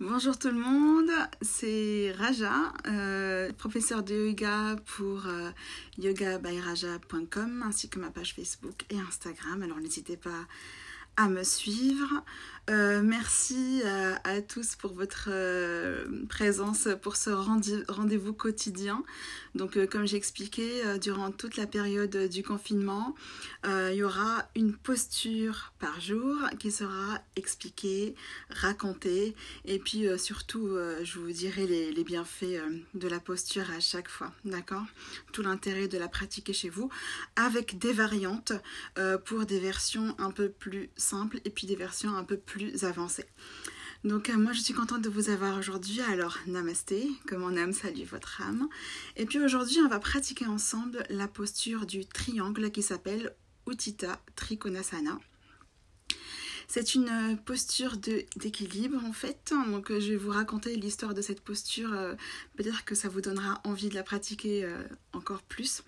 Bonjour tout le monde, c'est Raja, professeur de yoga pour yogabyraja.com ainsi que ma page Facebook et Instagram. Alors n'hésitez pas à me suivre. Merci à tous pour votre présence pour ce rendez-vous quotidien. Donc comme j'ai expliqué, durant toute la période du confinement, il y aura une posture par jour qui sera expliquée, racontée et puis surtout je vous dirai les bienfaits de la posture à chaque fois, d'accord? Tout l'intérêt de la pratiquer chez vous avec des variantes pour des versions un peu plus simples et puis des versions un peu plus avancées. Donc moi je suis contente de vous avoir aujourd'hui. Alors namasté, que mon âme salue votre âme. Et puis aujourd'hui on va pratiquer ensemble la posture du triangle qui s'appelle Utthita Trikonasana. C'est une posture d'équilibre en fait, donc je vais vous raconter l'histoire de cette posture, peut-être que ça vous donnera envie de la pratiquer encore plus.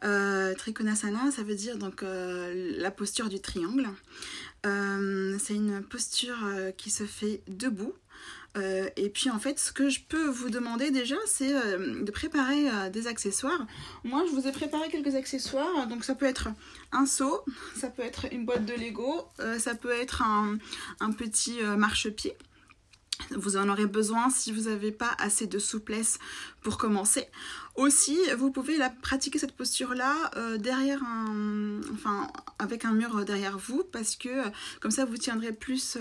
Trikonasana, ça veut dire donc la posture du triangle. C'est une posture qui se fait debout. Et puis en fait ce que je peux vous demander déjà c'est de préparer des accessoires. Moi je vous ai préparé quelques accessoires, donc ça peut être un seau, ça peut être une boîte de Lego, ça peut être un petit marchepied. Vous en aurez besoin si vous n'avez pas assez de souplesse pour commencer. Aussi, vous pouvez pratiquer cette posture-là avec un mur derrière vous, parce que comme ça vous tiendrez plus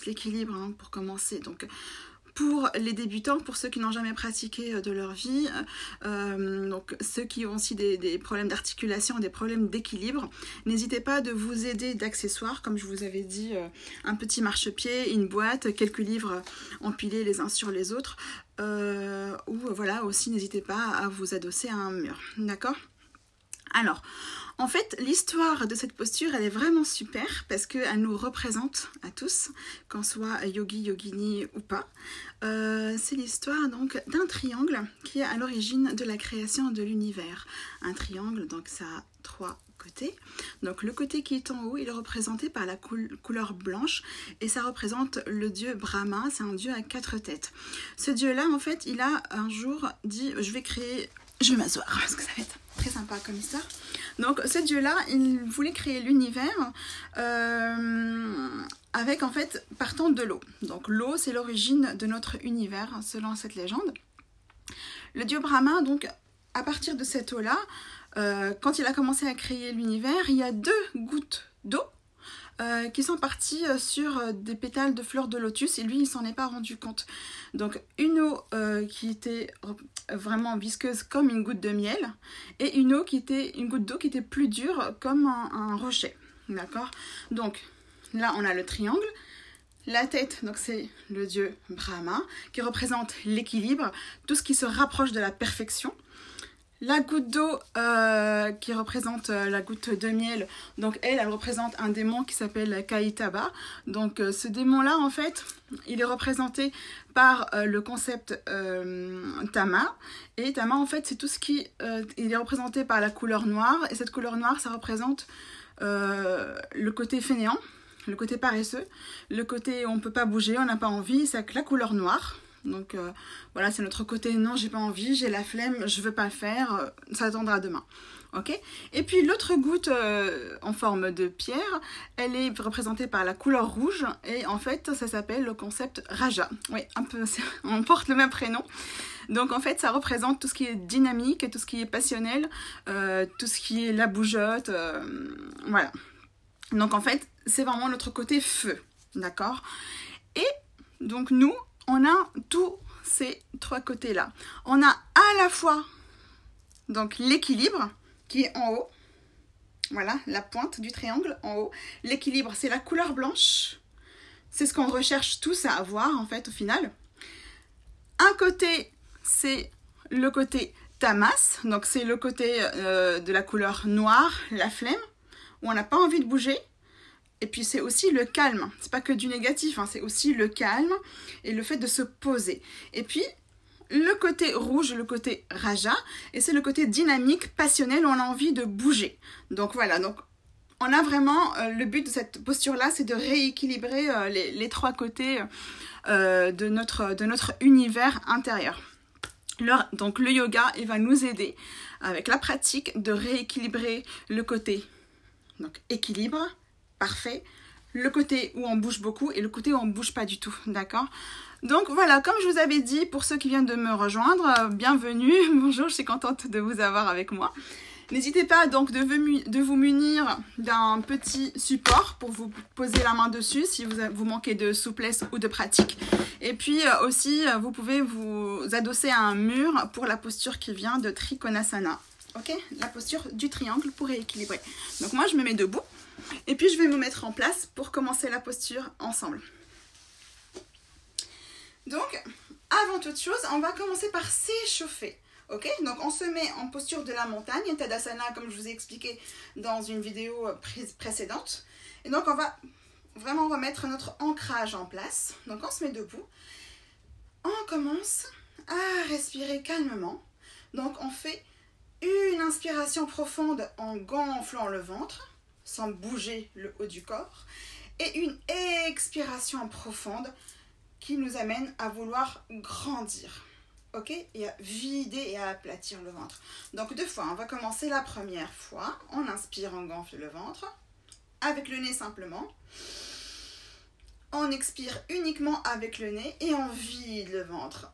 l'équilibre pour commencer. Donc, pour les débutants, pour ceux qui n'ont jamais pratiqué de leur vie, donc ceux qui ont aussi des problèmes d'articulation, des problèmes d'équilibre, n'hésitez pas de vous aider d'accessoires, comme je vous avais dit, un petit marchepied, une boîte, quelques livres empilés les uns sur les autres, ou voilà, aussi n'hésitez pas à vous adosser à un mur, d'accord ? Alors, en fait, l'histoire de cette posture, elle est vraiment super parce qu'elle nous représente à tous, qu'on soit yogi, yogini ou pas. C'est l'histoire donc d'un triangle qui est à l'origine de la création de l'univers. Un triangle, donc ça a 3 côtés. Donc le côté qui est en haut, il est représenté par la couleur blanche et ça représente le dieu Brahma, c'est un dieu à 4 têtes. Ce dieu-là, en fait, il a un jour dit, je vais m'asseoir parce que ça va être très sympa comme histoire. Donc ce dieu-là, il voulait créer l'univers avec en fait partant de l'eau. Donc l'eau, c'est l'origine de notre univers selon cette légende. Le dieu Brahma, donc à partir de cette eau-là, quand il a commencé à créer l'univers, il y a 2 gouttes d'eau qui sont partis sur des pétales de fleurs de lotus et lui il s'en est pas rendu compte. Donc une eau qui était vraiment visqueuse comme une goutte de miel et une goutte d'eau qui était plus dure comme un rocher, d'accord? Donc là on a le triangle, la tête, donc c'est le dieu Brahma qui représente l'équilibre, tout ce qui se rapproche de la perfection. La goutte d'eau qui représente la goutte de miel, donc elle représente un démon qui s'appelle Kaitaba. Donc ce démon-là, en fait, il est représenté par le concept Tama. Et Tama, en fait, c'est tout ce qui... il est représenté par la couleur noire. Et cette couleur noire, ça représente le côté fainéant, le côté paresseux, le côté où on ne peut pas bouger, on n'a pas envie, c'est la couleur noire. Donc voilà, c'est notre côté non, j'ai pas envie, j'ai la flemme, je veux pas le faire, ça attendra demain. Ok ? Et puis l'autre goutte en forme de pierre, elle est représentée par la couleur rouge et en fait ça s'appelle le concept Raja. Oui, un peu, on porte le même prénom. Donc en fait ça représente tout ce qui est dynamique, tout ce qui est passionnel, tout ce qui est la bougeotte, voilà. Donc en fait c'est vraiment notre côté feu, d'accord ? Et donc nous, on a tous ces 3 côtés-là. On a à la fois donc l'équilibre qui est en haut. Voilà, la pointe du triangle en haut. L'équilibre, c'est la couleur blanche. C'est ce qu'on recherche tous à avoir en fait au final. Un côté, c'est le côté tamas. Donc c'est le côté de la couleur noire, la flemme, où on n'a pas envie de bouger. Et puis c'est aussi le calme, c'est pas que du négatif, c'est aussi le calme et le fait de se poser. Et puis le côté rouge, le côté Raja, et c'est le côté dynamique, passionnel, où on a envie de bouger. Donc voilà, donc on a vraiment, le but de cette posture-là, c'est de rééquilibrer les trois côtés de notre univers intérieur. Donc le yoga, il va nous aider avec la pratique de rééquilibrer le côté, donc équilibre, parfait, le côté où on bouge beaucoup et le côté où on ne bouge pas du tout, d'accord? Donc voilà, comme je vous avais dit, pour ceux qui viennent de me rejoindre, bienvenue, bonjour, je suis contente de vous avoir avec moi. N'hésitez pas donc de vous munir d'un petit support pour vous poser la main dessus si vous manquez de souplesse ou de pratique. Et puis aussi, vous pouvez vous adosser à un mur pour la posture qui vient de Trikonasana. Ok, la posture du triangle pour rééquilibrer. Donc moi, je me mets debout et puis je vais me mettre en place pour commencer la posture ensemble. Donc, avant toute chose, on va commencer par s'échauffer. Ok, donc on se met en posture de la montagne, Tadasana, comme je vous ai expliqué dans une vidéo précédente. Et donc on va vraiment remettre notre ancrage en place. Donc on se met debout. On commence à respirer calmement. Donc on fait une inspiration profonde en gonflant le ventre, sans bouger le haut du corps. Et une expiration profonde qui nous amène à vouloir grandir. Ok, et à vider et à aplatir le ventre. Donc 2 fois, on va commencer la première fois. On inspire, on gonfle le ventre. Avec le nez simplement. On expire uniquement avec le nez et on vide le ventre.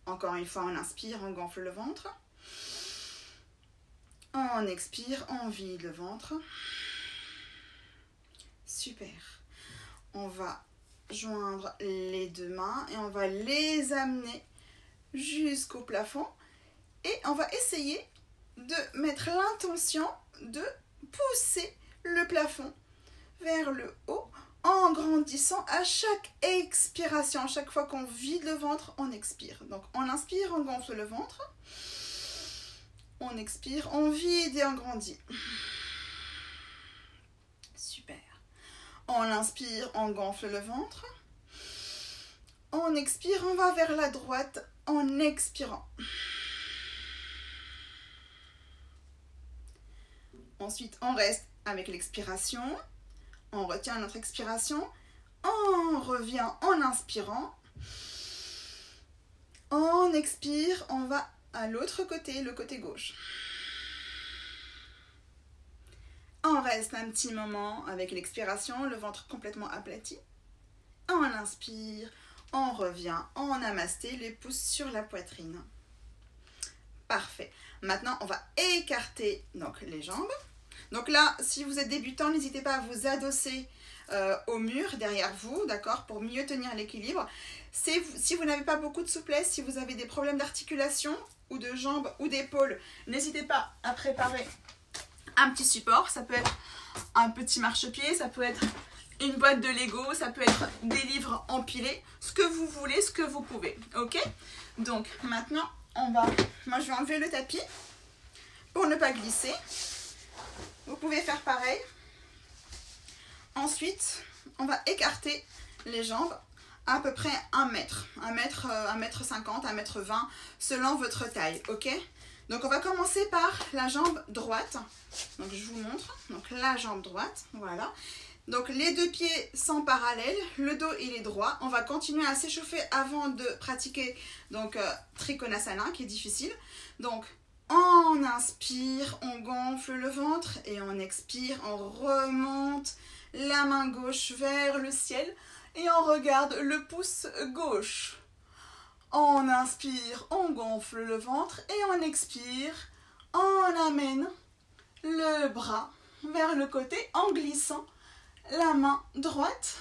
Encore une fois, on inspire, on gonfle le ventre. On expire, on vide le ventre. Super. On va joindre les 2 mains et on va les amener jusqu'au plafond et on va essayer de mettre l'intention de pousser le plafond vers le haut en grandissant à chaque expiration. À chaque fois qu'on vide le ventre, on expire. Donc on inspire, on gonfle le ventre, on expire, on vide et on grandit. Super. On inspire, on gonfle le ventre. On expire, on va vers la droite en expirant. Ensuite, on reste avec l'expiration. On retient notre expiration. On revient en inspirant. On expire, on va à l'autre côté, le côté gauche. On reste un petit moment avec l'expiration, le ventre complètement aplati. On inspire, on revient en namasté, les pouces sur la poitrine. Parfait. Maintenant, on va écarter donc, les jambes. Donc là, si vous êtes débutant, n'hésitez pas à vous adosser au mur derrière vous, d'accord, pour mieux tenir l'équilibre. Si vous n'avez pas beaucoup de souplesse, si vous avez des problèmes d'articulation ou de jambes ou d'épaules, n'hésitez pas à préparer un petit support. Ça peut être un petit marchepied, ça peut être une boîte de Lego, ça peut être des livres empilés, ce que vous voulez, ce que vous pouvez, ok? Donc maintenant, moi je vais enlever le tapis pour ne pas glisser. Vous pouvez faire pareil. Ensuite, on va écarter les jambes à peu près 1 mètre, 1 mètre 50, 1 mètre 20, selon votre taille, ok? Donc on va commencer par la jambe droite. Donc je vous montre, donc la jambe droite, voilà. Donc les 2 pieds sont parallèles, le dos il est droit. On va continuer à s'échauffer avant de pratiquer donc Trikonasana qui est difficile. Donc on inspire, on gonfle le ventre et on expire, on remonte la main gauche vers le ciel et on regarde le pouce gauche. On inspire, on gonfle le ventre et on expire, on amène le bras vers le côté en glissant la main droite.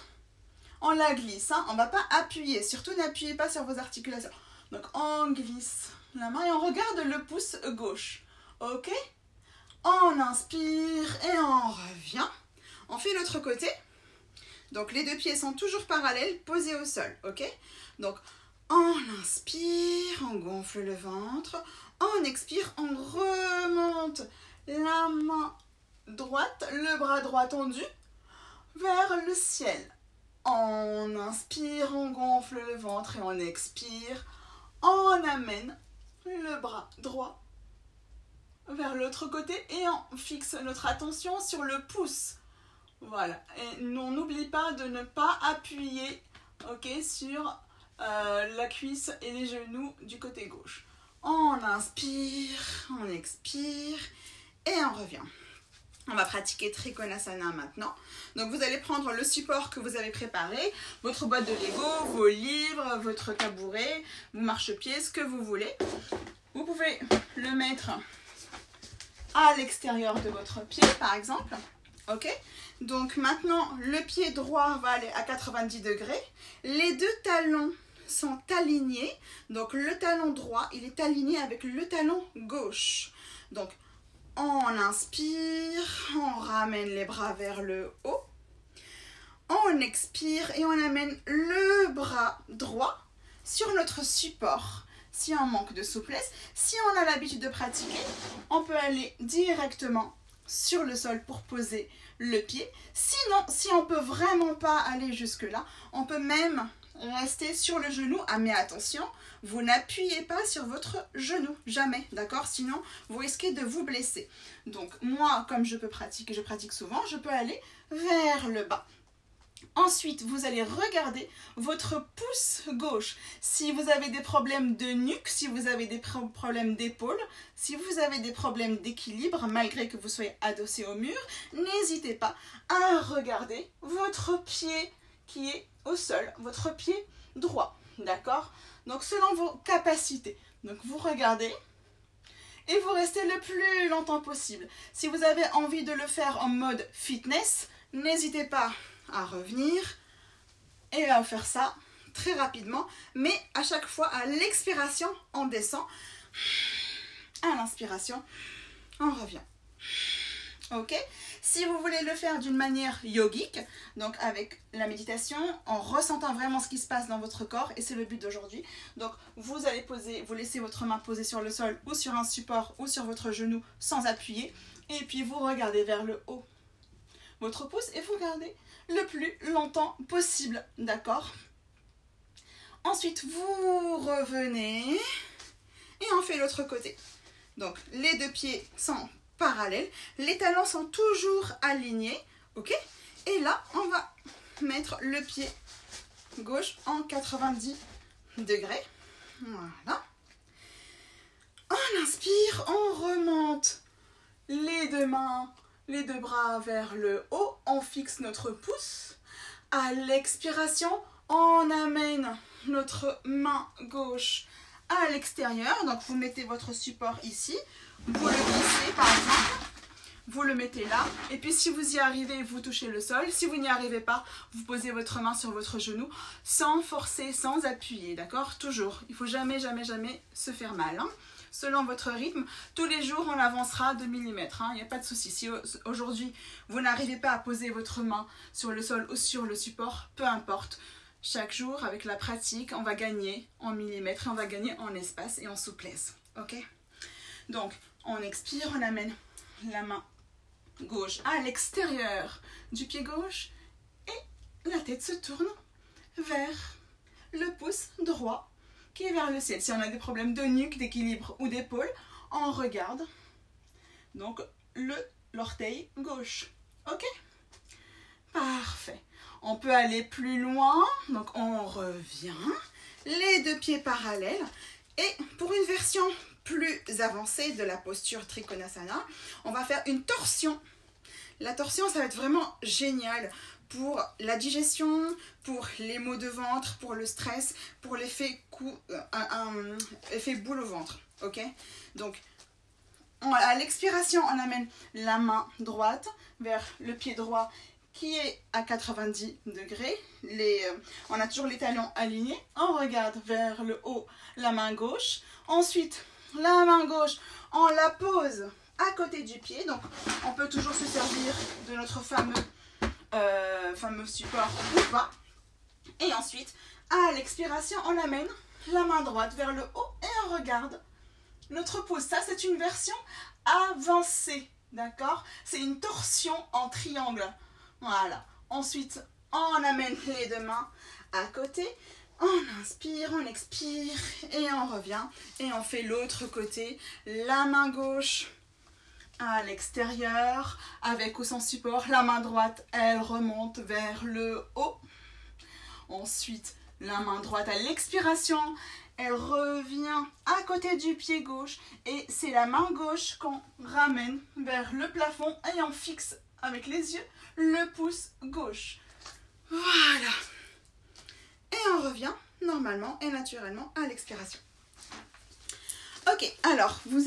On la glisse, hein, on ne va pas appuyer, surtout n'appuyez pas sur vos articulations. Donc on glisse la main et on regarde le pouce gauche, ok? On inspire et on revient. On fait l'autre côté. Donc les 2 pieds sont toujours parallèles, posés au sol, ok? Donc on inspire, on gonfle le ventre. On expire, on remonte la main droite, le bras droit tendu vers le ciel. On inspire, on gonfle le ventre et on expire. On amène le bras droit vers l'autre côté et on fixe notre attention sur le pouce. Voilà, et on n'oublie pas de ne pas appuyer, ok, sur la cuisse et les genoux du côté gauche. On inspire, on expire et on revient. On va pratiquer Trikonasana maintenant. Donc vous allez prendre le support que vous avez préparé, votre boîte de Lego, vos livres, votre tabouret, vos marchepieds, ce que vous voulez. Vous pouvez le mettre à l'extérieur de votre pied par exemple. Ok, donc maintenant le pied droit va aller à 90 degrés. Les deux talons sont alignés. Donc le talon droit, il est aligné avec le talon gauche. Donc on inspire, on ramène les bras vers le haut. On expire et on amène le bras droit sur notre support. Si on manque de souplesse, si on a l'habitude de pratiquer, on peut aller directement sur le sol pour poser le pied. Sinon, si on ne peut vraiment pas aller jusque-là, on peut même rester sur le genou. Ah, mais attention, vous n'appuyez pas sur votre genou, jamais, d'accord? Sinon, vous risquez de vous blesser. Donc, moi, comme je pratique souvent, je peux aller vers le bas. Ensuite, vous allez regarder votre pouce gauche. Si vous avez des problèmes de nuque, si vous avez des problèmes d'épaule, si vous avez des problèmes d'équilibre, malgré que vous soyez adossé au mur, n'hésitez pas à regarder votre pied qui est au sol, votre pied droit, d'accord? Donc, selon vos capacités. Donc, vous regardez et vous restez le plus longtemps possible. Si vous avez envie de le faire en mode fitness, n'hésitez pas à revenir et à faire ça très rapidement, mais à chaque fois à l'expiration on descend, à l'inspiration on revient. Ok, si vous voulez le faire d'une manière yogique, donc avec la méditation, en ressentant vraiment ce qui se passe dans votre corps, et c'est le but d'aujourd'hui, donc vous allez poser, vous laissez votre main posée sur le sol ou sur un support ou sur votre genou sans appuyer, et puis vous regardez vers le haut votre pouce et vous gardez le plus longtemps possible, d'accord? Ensuite, vous revenez et on fait l'autre côté. Donc, les deux pieds sont parallèles, les talons sont toujours alignés, ok? Et là, on va mettre le pied gauche en 90 degrés. Voilà. On inspire, on remonte les deux mains, les deux bras vers le haut, on fixe notre pouce. À l'expiration, on amène notre main gauche à l'extérieur. Donc vous mettez votre support ici, vous le glissez par exemple, vous le mettez là. Et puis si vous y arrivez, vous touchez le sol. Si vous n'y arrivez pas, vous posez votre main sur votre genou sans forcer, sans appuyer, d'accord? Toujours, il ne faut jamais, jamais, jamais se faire mal, hein. Selon votre rythme, tous les jours on avancera 2 mm, il n'y a pas de souci. Si aujourd'hui vous n'arrivez pas à poser votre main sur le sol ou sur le support, peu importe. Chaque jour, avec la pratique, on va gagner en millimètres, on va gagner en espace et en souplesse. Ok? Donc, on expire, on amène la main gauche à l'extérieur du pied gauche et la tête se tourne vers le pouce droit qui est vers le ciel. Si on a des problèmes de nuque, d'équilibre ou d'épaule, on regarde donc l'orteil gauche. Ok? Parfait. On peut aller plus loin. Donc on revient. Les deux pieds parallèles. Et pour une version plus avancée de la posture Trikonasana, on va faire une torsion. La torsion, ça va être vraiment génial pour la digestion, pour les maux de ventre, pour le stress, pour l'effet effet boule au ventre. Ok? Donc, à l'expiration, on amène la main droite vers le pied droit qui est à 90 degrés. On a toujours les talons alignés. On regarde vers le haut la main gauche. Ensuite, la main gauche, on la pose à côté du pied. Donc, on peut toujours se servir de notre fameux support ou pas. Et ensuite, à l'expiration, on amène la main droite vers le haut et on regarde notre pouce. Ça, c'est une version avancée, d'accord? C'est une torsion en triangle. Voilà. Ensuite, on amène les deux mains à côté. On inspire, on expire et on revient. Et on fait l'autre côté. La main gauche à l'extérieur, avec ou sans support. La main droite, elle remonte vers le haut. Ensuite, la main droite à l'expiration, elle revient à côté du pied gauche. Et c'est la main gauche qu'on ramène vers le plafond et on fixe avec les yeux le pouce gauche. Voilà. Et on revient normalement et naturellement à l'expiration. Ok, alors vous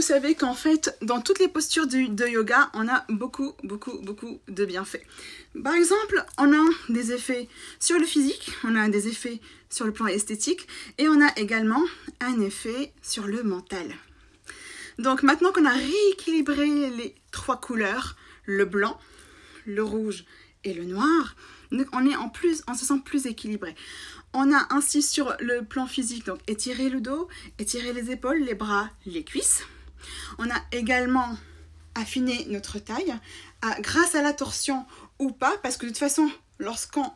savez qu'en fait, dans toutes les postures de yoga, on a beaucoup de bienfaits. Par exemple, on a des effets sur le physique, on a des effets sur le plan esthétique et on a également un effet sur le mental. Donc maintenant qu'on a rééquilibré les trois couleurs, le blanc, le rouge et le noir, on se sent plus équilibré. On a ainsi sur le plan physique, donc étirer le dos, étirer les épaules, les bras, les cuisses. On a également affiné notre taille grâce à la torsion ou pas, parce que de toute façon, lorsqu'on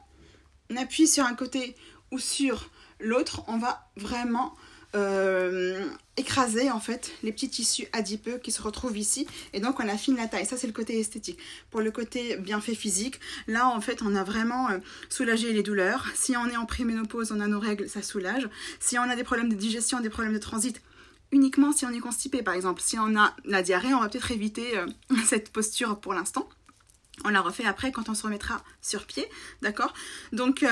appuie sur un côté ou sur l'autre, on va vraiment écraser en fait les petits tissus adipeux qui se retrouvent ici et donc on affine la taille. Ça c'est le côté esthétique. Pour le côté bienfait physique, là en fait on a vraiment soulagé les douleurs. Si on est en préménopause, on a nos règles, ça soulage. Si on a des problèmes de digestion, des problèmes de transit, uniquement si on est constipé par exemple, si on a la diarrhée, on va peut-être éviter cette posture pour l'instant. On la refait après quand on se remettra sur pied, d'accord? Donc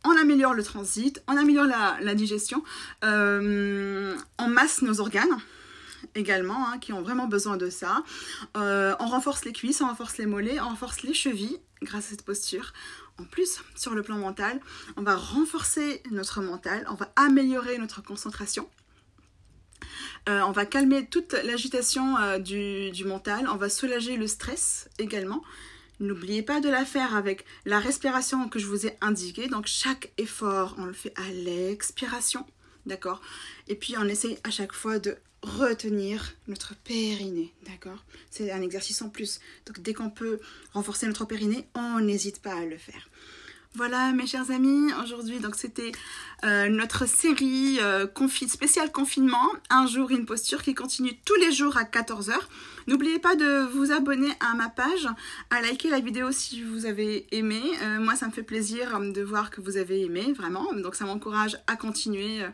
on améliore le transit, on améliore la digestion, on masse nos organes également, qui ont vraiment besoin de ça. On renforce les cuisses, on renforce les mollets, on renforce les chevilles grâce à cette posture. En plus, sur le plan mental, on va renforcer notre mental, on va améliorer notre concentration. On va calmer toute l'agitation du mental, on va soulager le stress également. N'oubliez pas de la faire avec la respiration que je vous ai indiquée. Donc chaque effort, on le fait à l'expiration, d'accord? Et puis on essaie à chaque fois de retenir notre périnée, d'accord? C'est un exercice en plus. Donc dès qu'on peut renforcer notre périnée, on n'hésite pas à le faire. Voilà mes chers amis, aujourd'hui donc c'était notre série spéciale confinement, un jour une posture qui continue tous les jours à 14h. N'oubliez pas de vous abonner à ma page, à liker la vidéo si vous avez aimé. Moi ça me fait plaisir de voir que vous avez aimé vraiment, donc ça m'encourage à continuer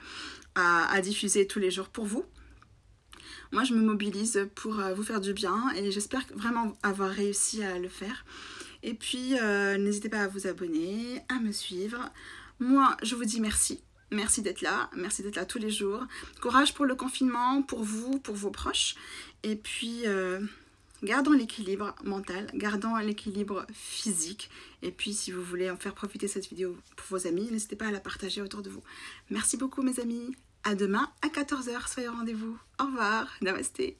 à diffuser tous les jours pour vous. Moi je me mobilise pour vous faire du bien et j'espère vraiment avoir réussi à le faire. Et puis, n'hésitez pas à vous abonner, à me suivre. Moi, je vous dis merci. Merci d'être là tous les jours. Courage pour le confinement, pour vous, pour vos proches. Et puis, gardons l'équilibre mental, gardons l'équilibre physique. Et puis, si vous voulez en faire profiter cette vidéo pour vos amis, n'hésitez pas à la partager autour de vous. Merci beaucoup, mes amis. À demain à 14h, soyez au rendez-vous. Au revoir. Namasté.